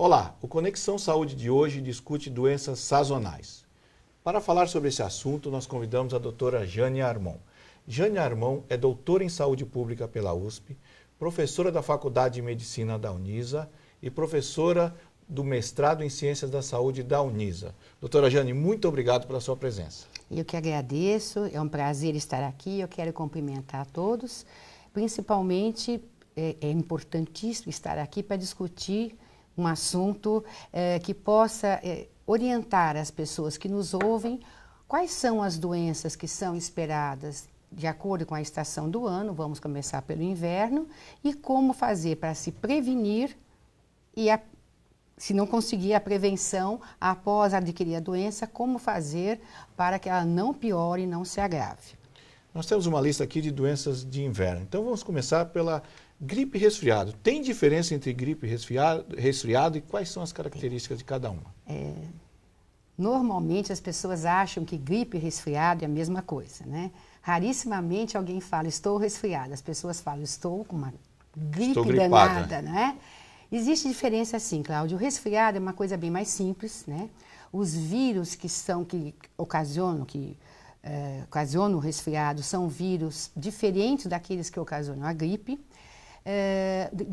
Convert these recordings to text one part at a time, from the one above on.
Olá, o Conexão Saúde de hoje discute doenças sazonais. Para falar sobre esse assunto, nós convidamos a doutora Jane Armon. Jane Armon é doutora em saúde pública pela USP, professora da Faculdade de Medicina da Unisa e professora do mestrado em Ciências da Saúde da Unisa. Doutora Jane, muito obrigado pela sua presença. Eu que agradeço, é um prazer estar aqui, eu quero cumprimentar a todos. Principalmente, é importantíssimo estar aqui para discutir um assunto que possa orientar as pessoas que nos ouvem quais são as doenças que são esperadas de acordo com a estação do ano, vamos começar pelo inverno, e como fazer para se prevenir e, se não conseguir a prevenção após adquirir a doença, como fazer para que ela não piore e não se agrave. Nós temos uma lista aqui de doenças de inverno. Então vamos começar pela gripe e resfriado. Tem diferença entre gripe e resfriado e quais são as características de cada uma? Normalmente as pessoas acham que gripe e resfriado é a mesma coisa, né? Rarissimamente alguém fala, estou resfriada. As pessoas falam, estou com uma gripe danada, né? Existe diferença sim, Cláudio. O resfriado é uma coisa bem mais simples, né? Os vírus que ocasionam o resfriado são vírus diferentes daqueles que ocasionam a gripe.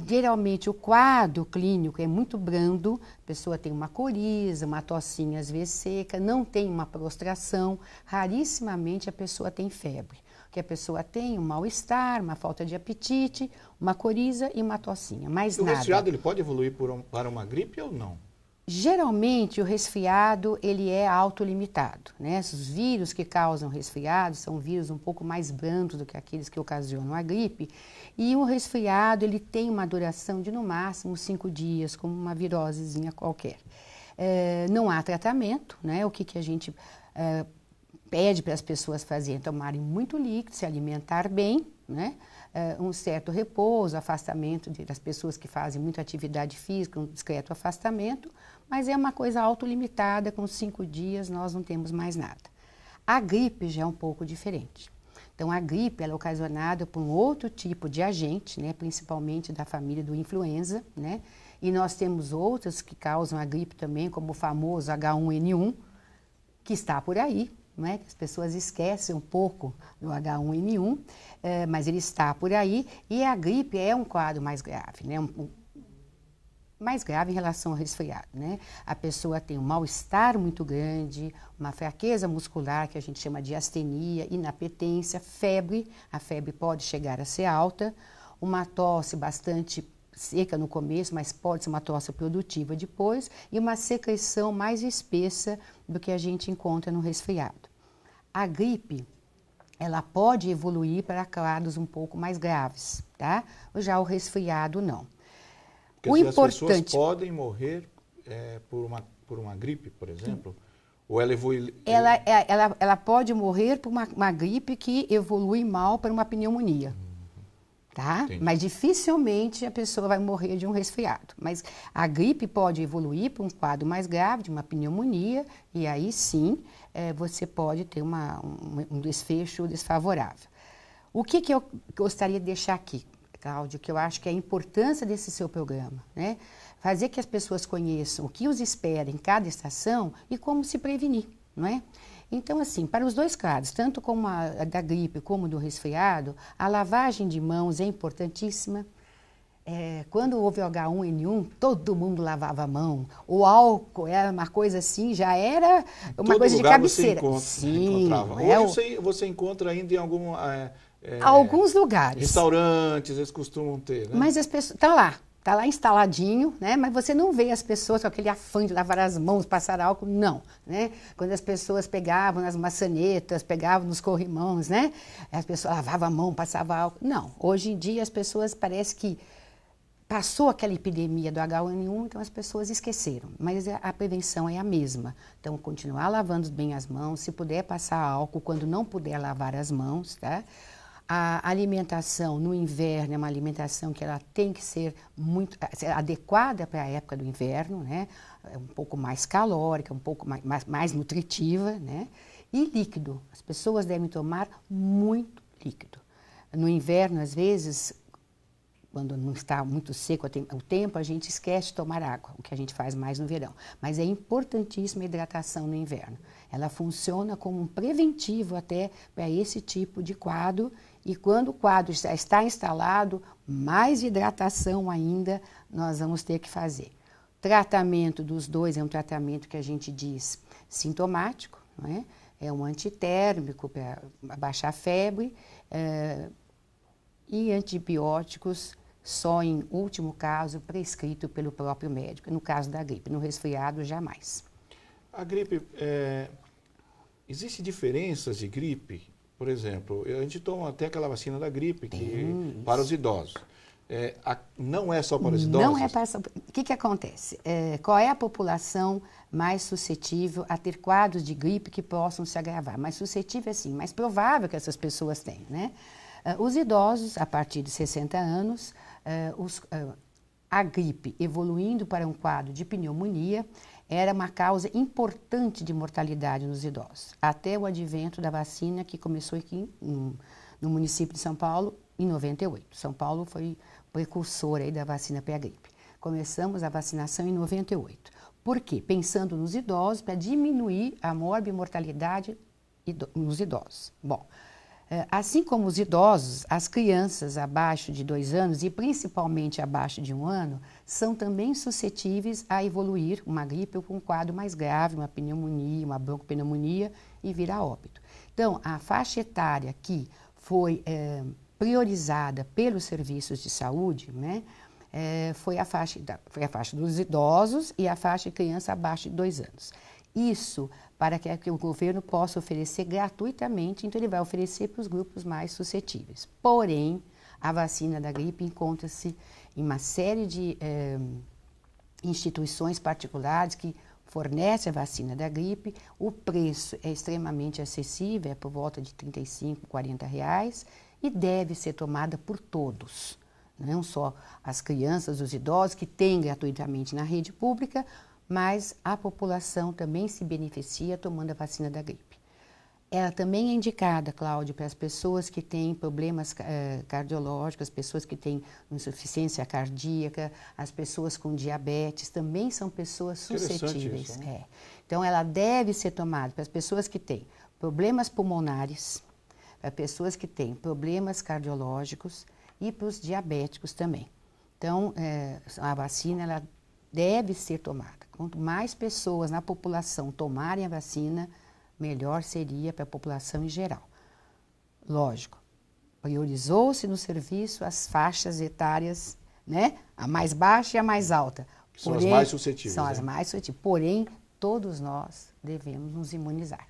Geralmente o quadro clínico é muito brando, a pessoa tem uma coriza, uma tossinha às vezes seca, não tem uma prostração, rarissimamente a pessoa tem febre. Que a pessoa tem um mal-estar, uma falta de apetite, uma coriza e uma tossinha, mais nada. O resfriado ele pode evoluir para uma gripe ou não? Geralmente o resfriado ele é autolimitado, né? Os vírus que causam resfriado são vírus um pouco mais brandos do que aqueles que ocasionam a gripe, e o resfriado ele tem uma duração de no máximo 5 dias, como uma virosezinha qualquer. Não há tratamento, né? O que a gente pede para as pessoas fazerem? Tomarem muito líquido, se alimentar bem, né? Um certo repouso, afastamento das pessoas que fazem muita atividade física, um discreto afastamento, mas é uma coisa autolimitada, com 5 dias nós não temos mais nada. A gripe já é um pouco diferente. Então a gripe ela é ocasionada por um outro tipo de agente, né, principalmente da família do influenza, né, e nós temos outras que causam a gripe também, como o famoso H1N1, que está por aí. Né? As pessoas esquecem um pouco do H1N1, mas ele está por aí, e a gripe é um quadro mais grave, né? Mais grave em relação ao resfriado, né? A pessoa tem um mal-estar muito grande, uma fraqueza muscular, que a gente chama de astenia, inapetência, febre, a febre pode chegar a ser alta, uma tosse bastante seca no começo, mas pode ser uma tosse produtiva depois, e uma secreção mais espessa do que a gente encontra no resfriado. A gripe, ela pode evoluir para quadros um pouco mais graves, tá? Já o resfriado, não. Quer dizer, as pessoas podem morrer por uma gripe, por exemplo? Ou ela evolui... Ela pode morrer por uma gripe que evolui mal para uma pneumonia. Tá? Mas dificilmente a pessoa vai morrer de um resfriado. Mas a gripe pode evoluir para um quadro mais grave, de uma pneumonia, e aí sim você pode ter um desfecho desfavorável. O que eu gostaria de deixar aqui, Cláudio, que eu acho que é a importância desse seu programa, né? Fazer que as pessoas conheçam o que os espera em cada estação e como se prevenir, não é? Então, assim, para os dois casos, tanto como a da gripe como do resfriado, a lavagem de mãos é importantíssima. Quando houve o H1N1, todo mundo lavava a mão. O álcool era uma coisa assim, já era uma coisa de cabeceira. Sim, hoje você encontra ainda em alguns lugares. Restaurantes, eles costumam ter, né? Mas as pessoas... Está lá instaladinho, né? Mas você não vê as pessoas com aquele afã de lavar as mãos, passar álcool, não. Né? Quando as pessoas pegavam nas maçanetas, pegavam nos corrimãos, né? As pessoas lavavam a mão, passavam álcool. Não, hoje em dia as pessoas parece que passou aquela epidemia do H1N1, então as pessoas esqueceram. Mas a prevenção é a mesma. Então, continuar lavando bem as mãos, se puder passar álcool, quando não puder lavar as mãos, tá? A alimentação no inverno é uma alimentação que ela tem que ser muito adequada para a época do inverno, né? É um pouco mais calórica, um pouco mais nutritiva, né? E líquido. As pessoas devem tomar muito líquido. No inverno, às vezes, quando não está muito seco o tempo, a gente esquece de tomar água, o que a gente faz mais no verão. Mas é importantíssima a hidratação no inverno. Ela funciona como um preventivo até para esse tipo de quadro. E quando o quadro já está instalado, mais hidratação ainda nós vamos ter que fazer. O tratamento dos dois é um tratamento que a gente diz sintomático, não é? É um antitérmico para abaixar a febre, e antibióticos só em último caso prescrito pelo próprio médico, no caso da gripe. No resfriado, jamais. A gripe, existe diferenças de gripe? Por exemplo, a gente toma até aquela vacina da gripe para os idosos. Não é só para os idosos? Não é para... O que acontece? Qual é a população mais suscetível a ter quadros de gripe que possam se agravar? Mais suscetível, sim, mais provável que essas pessoas tenham, né? Os idosos, a partir de 60 anos, a gripe evoluindo para um quadro de pneumonia era uma causa importante de mortalidade nos idosos, até o advento da vacina que começou aqui no município de São Paulo em 98. São Paulo foi precursor aí da vacina para a gripe. Começamos a vacinação em 98. Por quê? Pensando nos idosos, para diminuir a morbimortalidade nos idosos. Bom, assim como os idosos, as crianças abaixo de 2 anos e principalmente abaixo de 1 ano são também suscetíveis a evoluir uma gripe ou com um quadro mais grave, uma pneumonia, uma broncopneumonia e vir a óbito. Então, a faixa etária que foi priorizada pelos serviços de saúde, né, foi a faixa dos idosos e a faixa de criança abaixo de 2 anos. Isso para que o governo possa oferecer gratuitamente, então ele vai oferecer para os grupos mais suscetíveis. Porém, a vacina da gripe encontra-se em uma série de instituições particulares que fornecem a vacina da gripe. O preço é extremamente acessível, é por volta de R$ 35, R$ 40 e deve ser tomada por todos. Não só as crianças, os idosos que têm gratuitamente na rede pública, mas a população também se beneficia tomando a vacina da gripe. Ela também é indicada, Cláudio, para as pessoas que têm problemas cardiológicos, as pessoas que têm insuficiência cardíaca, as pessoas com diabetes, também são pessoas suscetíveis. Isso, né? Então, ela deve ser tomada para as pessoas que têm problemas pulmonares, para pessoas que têm problemas cardiológicos e para os diabéticos também. Então, a vacina ela deve ser tomada. Quanto mais pessoas na população tomarem a vacina, melhor seria para a população em geral. Lógico, priorizou-se no serviço as faixas etárias, né? A mais baixa e a mais alta. São as mais suscetíveis. São as mais suscetíveis. Porém, todos nós devemos nos imunizar.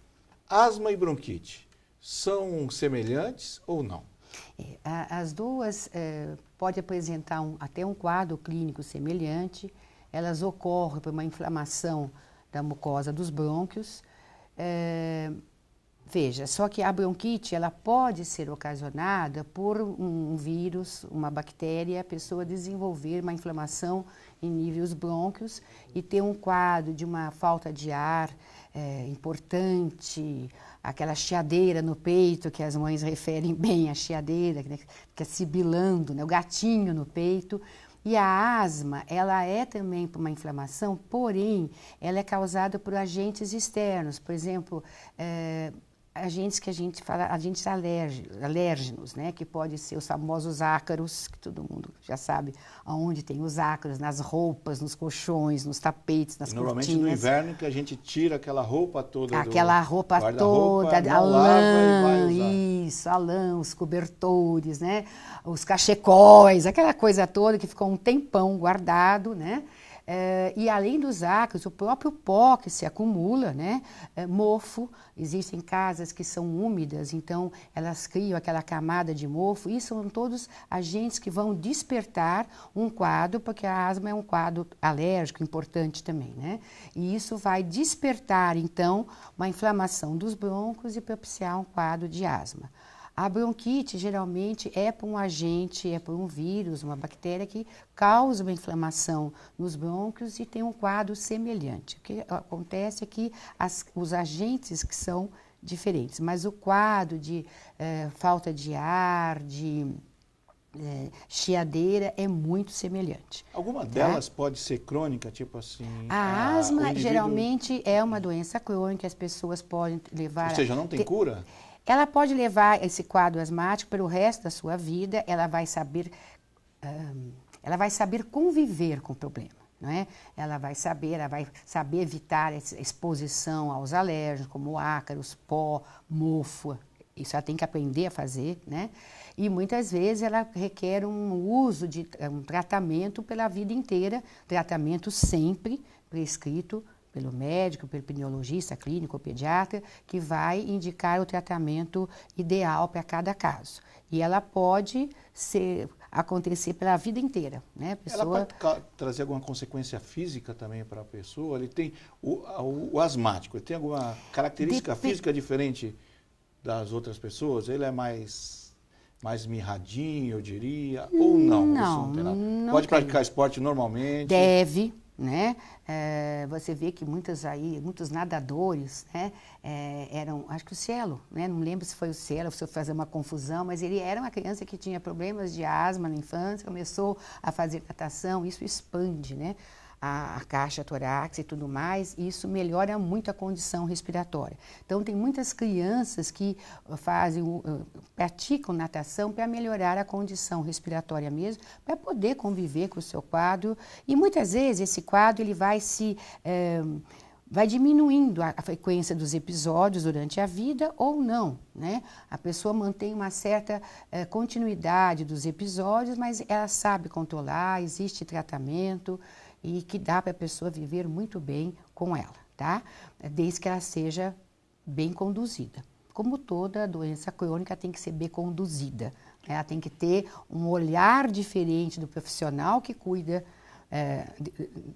Asma e bronquite são semelhantes ou não? As duas podem apresentar até um quadro clínico semelhante. Elas ocorrem por uma inflamação da mucosa dos brônquios. Veja, só que a bronquite ela pode ser ocasionada por um vírus, uma bactéria, a pessoa desenvolver uma inflamação em nível dos brônquios e ter um quadro de uma falta de ar importante, aquela chiadeira no peito que as mães referem bem, a chiadeira, né, que fica sibilando, né, o gatinho no peito. E a asma, ela é também por uma inflamação, porém, ela é causada por agentes externos, por exemplo, agentes que a gente fala, agentes alérgenos, né? Que pode ser os famosos ácaros, que todo mundo já sabe aonde tem os ácaros, nas roupas, nos colchões, nos tapetes, nas normalmente cortinas. No inverno que a gente tira aquela roupa toda aquela roupa toda, a lã, isso, a lã, os cobertores, né? Os cachecóis, aquela coisa toda que ficou um tempão guardado, né? E além dos ácaros, o próprio pó que se acumula, né? Mofo, existem casas que são úmidas, então elas criam aquela camada de mofo, e são todos agentes que vão despertar um quadro, porque a asma é um quadro alérgico importante também, né? E isso vai despertar, então, uma inflamação dos brônquios e propiciar um quadro de asma. A bronquite geralmente é por um agente, é por um vírus, uma bactéria que causa uma inflamação nos brônquios e tem um quadro semelhante. O que acontece é que os agentes que são diferentes, mas o quadro de falta de ar, de chiadeira é muito semelhante. Alguma delas pode ser crônica, tipo assim... A asma geralmente é uma doença crônica, as pessoas podem levar... Ou seja, não tem cura? Ela pode levar esse quadro asmático pelo resto da sua vida, ela vai saber conviver com o problema. Não é? Ela vai saber evitar essa exposição aos alérgenos, como ácaros, pó, mofo. Isso ela tem que aprender a fazer, né? E muitas vezes ela requer um uso de um tratamento pela vida inteira, tratamento sempre prescrito pelo médico, pelo pneumologista, clínico ou pediatra, que vai indicar o tratamento ideal para cada caso. E ela pode acontecer pela vida inteira, né? Ela pode trazer alguma consequência física também para a pessoa? Ele tem o asmático, ele tem alguma característica física diferente das outras pessoas? Ele é mais mirradinho, eu diria, ou não? Não, não pode praticar esporte normalmente? Deve, né? Você vê que muitos nadadores, né, acho que o Cielo, né, não lembro se foi o Cielo, se eu fazer uma confusão, mas ele era uma criança que tinha problemas de asma na infância, começou a fazer natação, isso expande, né, a caixa torácica e tudo mais, e isso melhora muito a condição respiratória. Então, tem muitas crianças que praticam natação para melhorar a condição respiratória mesmo, para poder conviver com o seu quadro. E muitas vezes esse quadro ele vai diminuindo a frequência dos episódios durante a vida ou não, né? A pessoa mantém uma certa continuidade dos episódios, mas ela sabe controlar, existe tratamento e que dá para a pessoa viver muito bem com ela, tá? Desde que ela seja bem conduzida. Como toda doença crônica tem que ser bem conduzida, né? Ela tem que ter um olhar diferente do profissional que cuida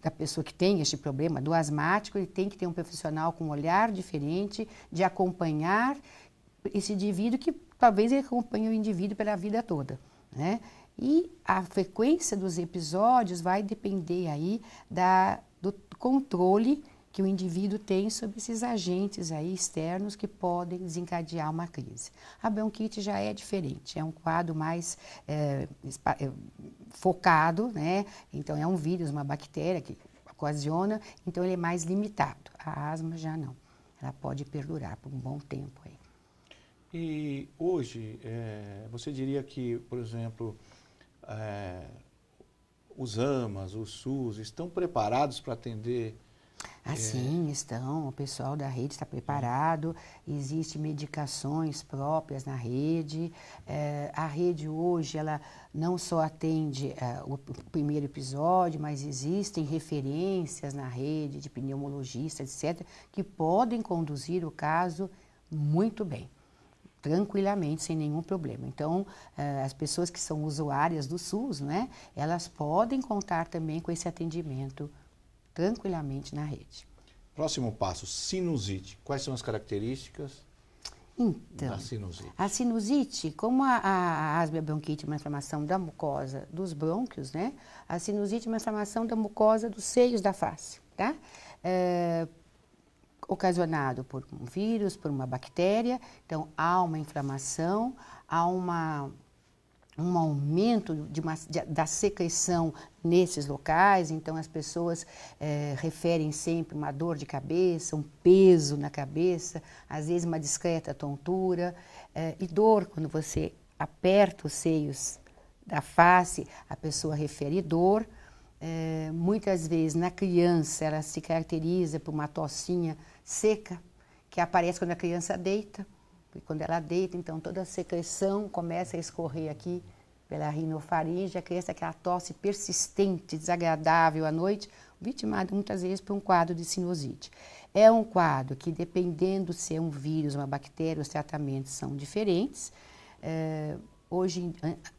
da pessoa que tem este problema, do asmático. Ele tem que ter um profissional com um olhar diferente de acompanhar esse indivíduo, que talvez ele acompanhe o indivíduo pela vida toda, né? E a frequência dos episódios vai depender aí do controle que o indivíduo tem sobre esses agentes aí externos que podem desencadear uma crise. A bronquite já é diferente, é um quadro mais focado, né? Então é um vírus, uma bactéria que ocasiona, então ele é mais limitado. A asma já não, ela pode perdurar por um bom tempo aí. E hoje, você diria que, por exemplo, os AMAs, os SUS, estão preparados para atender? Sim, estão. O pessoal da rede está preparado. Existem medicações próprias na rede. A rede hoje, ela não só atende o primeiro episódio, mas existem referências na rede de pneumologistas, etc., que podem conduzir o caso muito bem, tranquilamente, sem nenhum problema. Então, as pessoas que são usuárias do SUS, né, elas podem contar também com esse atendimento tranquilamente na rede. Próximo passo, sinusite. Quais são as características da sinusite? A sinusite, como a asma e a bronquite é uma inflamação da mucosa dos brônquios, né, a sinusite é uma inflamação da mucosa dos seios da face, tá? Ocasionado por um vírus, por uma bactéria. Então, há uma inflamação, há um aumento da secreção nesses locais. Então, as pessoas referem sempre uma dor de cabeça, um peso na cabeça, às vezes uma discreta tontura, e dor quando você aperta os seios da face, a pessoa refere dor. Muitas vezes, na criança, ela se caracteriza por uma tossinha seca, que aparece quando a criança deita. E quando ela deita, então toda a secreção começa a escorrer aqui pela rinofaringe, a criança aquela tosse persistente, desagradável à noite, vitimada muitas vezes por um quadro de sinusite. É um quadro que, dependendo se é um vírus, uma bactéria, os tratamentos são diferentes. Hoje,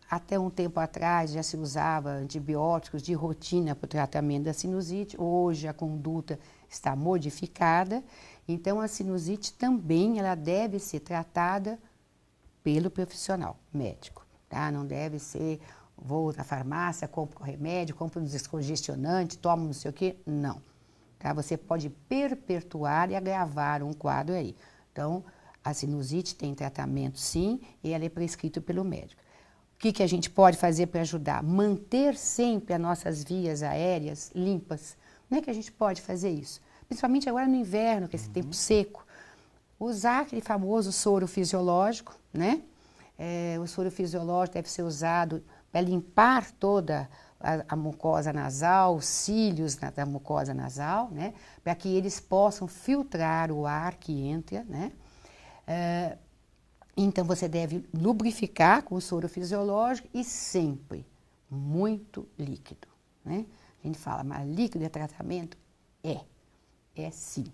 até um tempo atrás, já se usava antibióticos de rotina para o tratamento da sinusite. Hoje, a conduta está modificada. Então, a sinusite também ela deve ser tratada pelo profissional médico, tá? Não deve ser, vou na farmácia, compro remédio, compro um descongestionante, tomo não sei o quê. Não. Tá? Você pode perpetuar e agravar um quadro aí. Então, a sinusite tem tratamento sim, e ela é prescrita pelo médico. O que a gente pode fazer para ajudar? Manter sempre as nossas vias aéreas limpas. Como é que a gente pode fazer isso? Principalmente agora no inverno, que é esse tempo seco. Usar aquele famoso soro fisiológico, né? O soro fisiológico deve ser usado para limpar toda a mucosa nasal, os cílios da mucosa nasal, né? Para que eles possam filtrar o ar que entra, né? Então, você deve lubrificar com o soro fisiológico e sempre muito líquido, né? A gente fala, mas líquido é tratamento? É sim.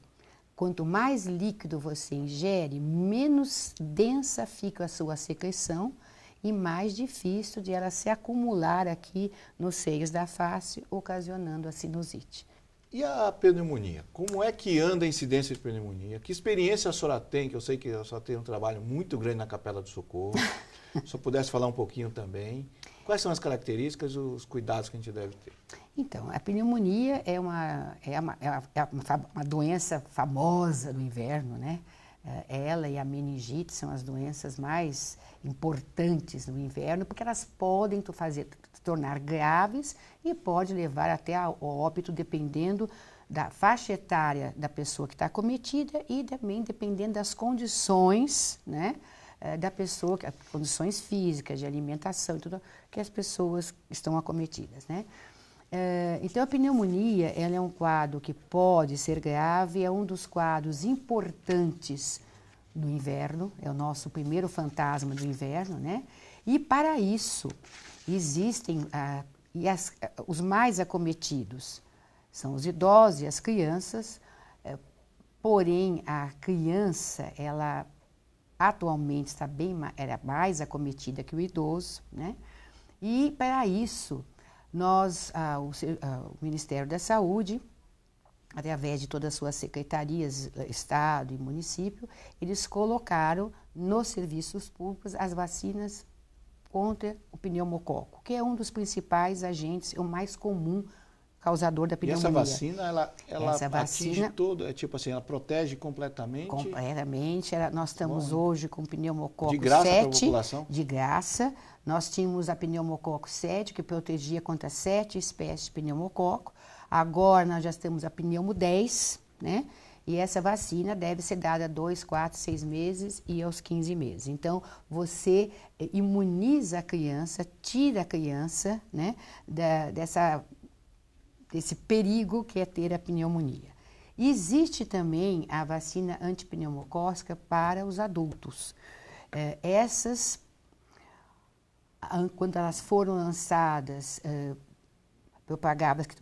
Quanto mais líquido você ingere, menos densa fica a sua secreção e mais difícil de ela se acumular aqui nos seios da face, ocasionando a sinusite. E a pneumonia? Como é que anda a incidência de pneumonia? Que experiência a senhora tem? Que eu sei que a senhora tem um trabalho muito grande na Capela do Socorro. Se a senhora pudesse falar um pouquinho também. Quais são as características e os cuidados que a gente deve ter? Então, a pneumonia é uma doença famosa do inverno, né? Ela e a meningite são as doenças mais importantes no inverno, porque elas podem se tornar graves e pode levar até ao óbito, dependendo da faixa etária da pessoa que está acometida e também dependendo das condições, né, da pessoa, condições físicas, de alimentação e tudo que as pessoas estão acometidas, né? Então, a pneumonia ela é um quadro que pode ser grave, é um dos quadros importantes no inverno, é o nosso primeiro fantasma do inverno, né? E para isso, existem os mais acometidos são os idosos e as crianças, porém, a criança, ela atualmente está era mais acometida que o idoso, né? E para isso, o Ministério da Saúde, através de todas as suas secretarias, Estado e município, eles colocaram nos serviços públicos as vacinas contra o pneumococo, que é um dos principais agentes, o mais comum causador da pneumonia. E essa vacina, ela atinge todo, tipo assim, ela protege completamente? Completamente. Nós estamos hoje com pneumococo 7. De graça para a população? De graça. Nós tínhamos a pneumococo 7, que protegia contra 7 espécies de pneumococo. Agora nós já temos a pneumo 10, né? E essa vacina deve ser dada a 2, 4, 6 meses e aos 15 meses. Então, você imuniza a criança, tira a criança, né, desse perigo que é ter a pneumonia. E existe também a vacina antipneumocócica para os adultos. Essas, quando elas foram lançadas, propagava que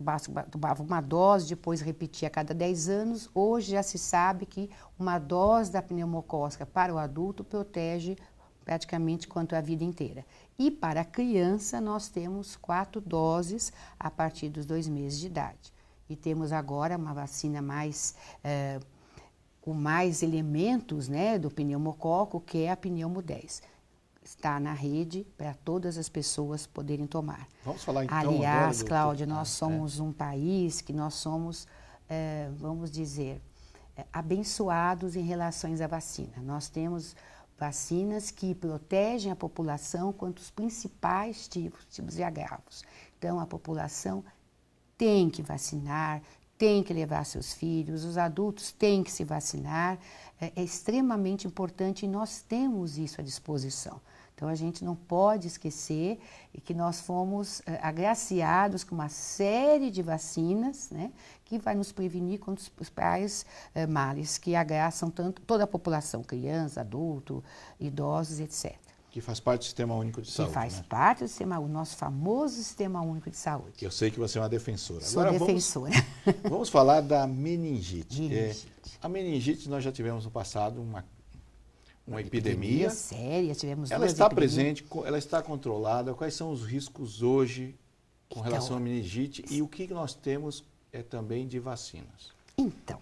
tomava uma dose, depois repetia a cada 10 anos. Hoje já se sabe que uma dose da pneumocócica para o adulto protege praticamente quanto a vida inteira. E para a criança nós temos 4 doses a partir dos 2 meses de idade. E temos agora uma vacina com mais elementos, né, do pneumococo, que é a pneumo 10. Está na rede para todas as pessoas poderem tomar. Vamos falar então Aliás, agora, Cláudia, nós somos um país que nós somos, vamos dizer, abençoados em relação à vacina. Nós temos vacinas que protegem a população contra os principais tipos de agravos. Então, a população tem que vacinar, tem que levar seus filhos, os adultos têm que se vacinar. É extremamente importante e nós temos isso à disposição. Então, a gente não pode esquecer que nós fomos agraciados com uma série de vacinas, né, que vai nos prevenir contra os principais males que agraçam toda a população, criança, adulto, idosos, etc. Que faz parte do Sistema Único de Saúde. Que faz parte do sistema, o nosso famoso Sistema Único de Saúde. Que eu sei que você é uma defensora. Sou defensora. Vamos falar da meningite. Meningite. A meningite, nós já tivemos no passado uma epidemia séria, tivemos ela está presente, ela está controlada. Quais são os riscos hoje com relação à meningite e o que nós temos também de vacinas? Então,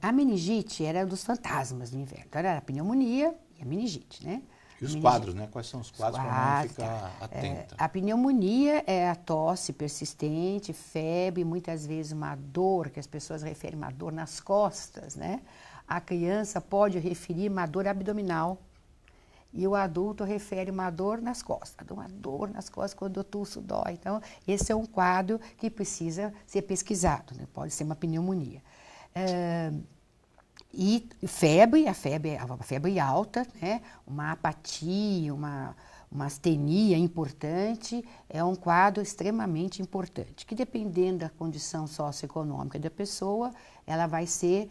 a meningite era dos fantasmas do inverno. Então, era a pneumonia e a meningite, né? E os quadros, né? Quais são os quadros para a mãe ficar atenta? A pneumonia é a tosse persistente, febre, muitas vezes uma dor, que as pessoas referem uma dor nas costas, né? A criança pode referir uma dor abdominal E o adulto refere uma dor nas costas. Uma dor nas costas quando eu tuço dói. Então, esse é um quadro que precisa ser pesquisado, né? Pode ser uma pneumonia. E febre, a febre alta, né? Uma apatia, uma astenia importante, é um quadro extremamente importante, que dependendo da condição socioeconômica da pessoa, ela vai ser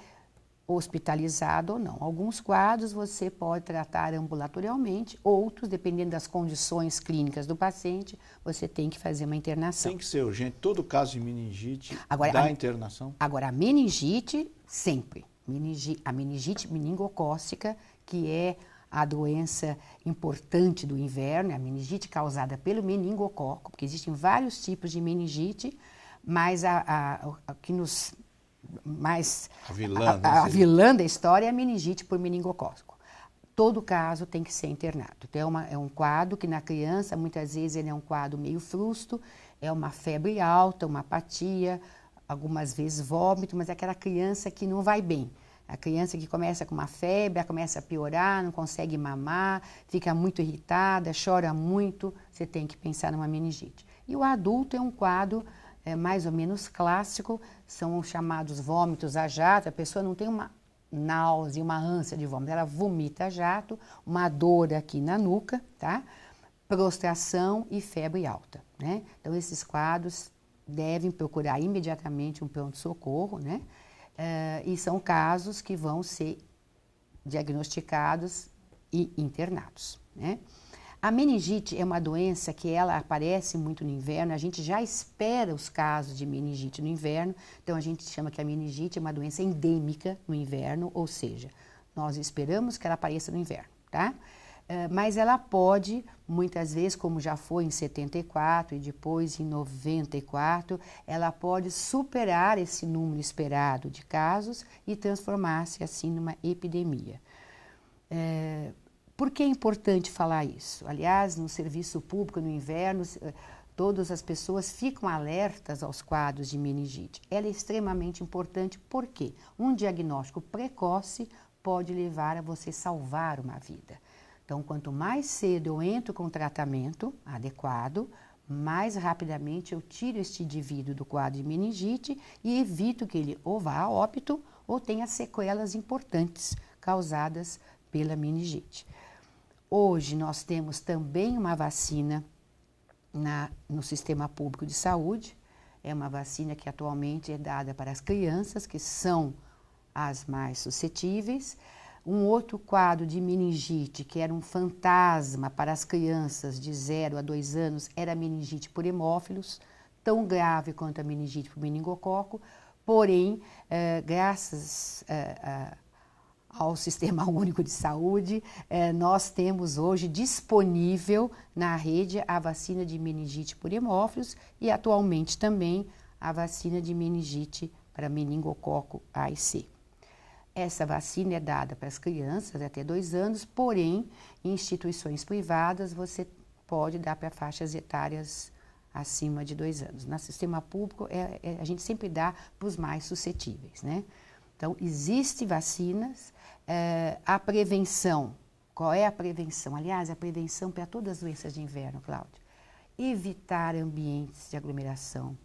hospitalizada ou não. Alguns quadros você pode tratar ambulatorialmente, outros, dependendo das condições clínicas do paciente, você tem que fazer uma internação. Tem que ser urgente. Todo caso de meningite Agora, internação? Agora, a meningite, sempre. A meningite meningocócica, que é a doença importante do inverno, é a meningite causada pelo meningococo, porque existem vários tipos de meningite, mas a que nos mais a vilã da história é a meningite por meningocócico. Todo caso tem que ser internado. Então, é um quadro que na criança, muitas vezes, ele é um quadro meio frusto, é uma febre alta, uma apatia, algumas vezes vômito, mas é aquela criança que não vai bem. A criança que começa com uma febre, ela começa a piorar, não consegue mamar, fica muito irritada, chora muito, você tem que pensar numa meningite. E o adulto é um quadro mais ou menos clássico, são os chamados vômitos a jato, a pessoa não tem uma náusea, uma ânsia de vômito, ela vomita a jato, uma dor aqui na nuca, tá? Prostração e febre alta, né? Então, esses quadros devem procurar imediatamente um pronto-socorro, né? E são casos que vão ser diagnosticados e internados, né? A meningite é uma doença que ela aparece muito no inverno, a gente já espera os casos de meningite no inverno, então a gente chama que a meningite é uma doença endêmica no inverno, ou seja, nós esperamos que ela apareça no inverno, tá? Mas ela pode, muitas vezes, como já foi em 74 e depois em 94, ela pode superar esse número esperado de casos e transformar-se assim numa epidemia. Por que é importante falar isso? Aliás, no serviço público, no inverno, todas as pessoas ficam alertas aos quadros de meningite. Ela é extremamente importante porque um diagnóstico precoce pode levar a você salvar uma vida. Então, quanto mais cedo eu entro com tratamento adequado, mais rapidamente eu tiro este indivíduo do quadro de meningite e evito que ele ou vá a óbito ou tenha sequelas importantes causadas pela meningite. Hoje nós temos também uma vacina no sistema público de saúde. É uma vacina que atualmente é dada para as crianças, que são as mais suscetíveis. Um outro quadro de meningite, que era um fantasma para as crianças de 0 a 2 anos, era a meningite por hemófilos, tão grave quanto a meningite por meningococo, porém, graças ao Sistema Único de Saúde, nós temos hoje disponível na rede a vacina de meningite por hemófilos e atualmente também a vacina de meningite para meningococo A e C. Essa vacina é dada para as crianças até 2 anos, porém, em instituições privadas você pode dar para faixas etárias acima de 2 anos. No sistema público, a gente sempre dá para os mais suscetíveis, né? Então, existem vacinas, a prevenção. Qual é a prevenção? Aliás, a prevenção para todas as doenças de inverno, Cláudia. Evitar ambientes de aglomeração,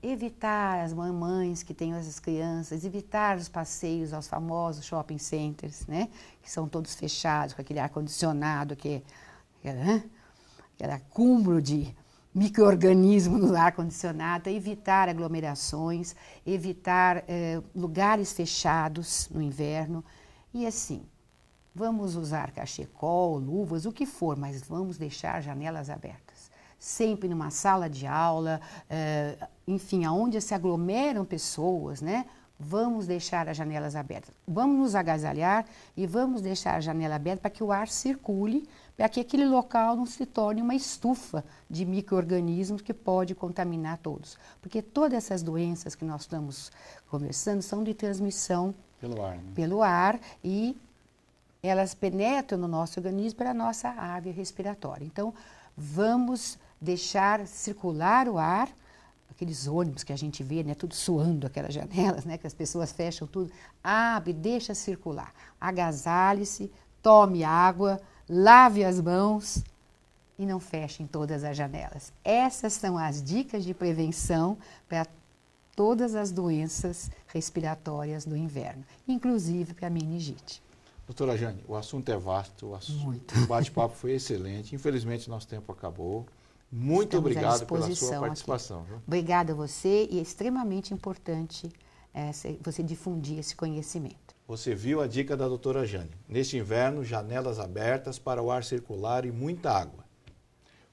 evitar as mamães que tenham essas crianças, evitar os passeios aos famosos shopping centers, né? Que são todos fechados, com aquele ar-condicionado, aquele acúmulo de micro-organismo no ar-condicionado, evitar aglomerações, evitar lugares fechados no inverno. E assim, vamos usar cachecol, luvas, o que for, mas vamos deixar janelas abertas. Sempre numa sala de aula, enfim, aonde se aglomeram pessoas, né? Vamos deixar as janelas abertas. Vamos nos agasalhar e vamos deixar a janela aberta para que o ar circule, para que aquele local não se torne uma estufa de micro-organismos que pode contaminar todos. Porque todas essas doenças que nós estamos conversando são de transmissão pelo ar e elas penetram no nosso organismo pela nossa árvore respiratória. Então, vamos deixar circular o ar, aqueles ônibus que a gente vê, né, tudo suando, aquelas janelas, né, que as pessoas fecham tudo, abre, deixa circular, agasalhe-se, tome água, lave as mãos e não fechem todas as janelas. Essas são as dicas de prevenção para todas as doenças respiratórias do inverno, inclusive para a meningite. Doutora Jane, o assunto é vasto, Muito. o bate-papo foi excelente. Infelizmente, nosso tempo acabou. Muito Estamos à obrigado pela sua disposição participação. aqui. Obrigada a você, e é extremamente importante você difundir esse conhecimento. Você viu a dica da doutora Jane. Neste inverno, janelas abertas para o ar circular e muita água.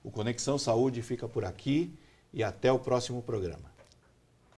O Conexão Saúde fica por aqui e até o próximo programa.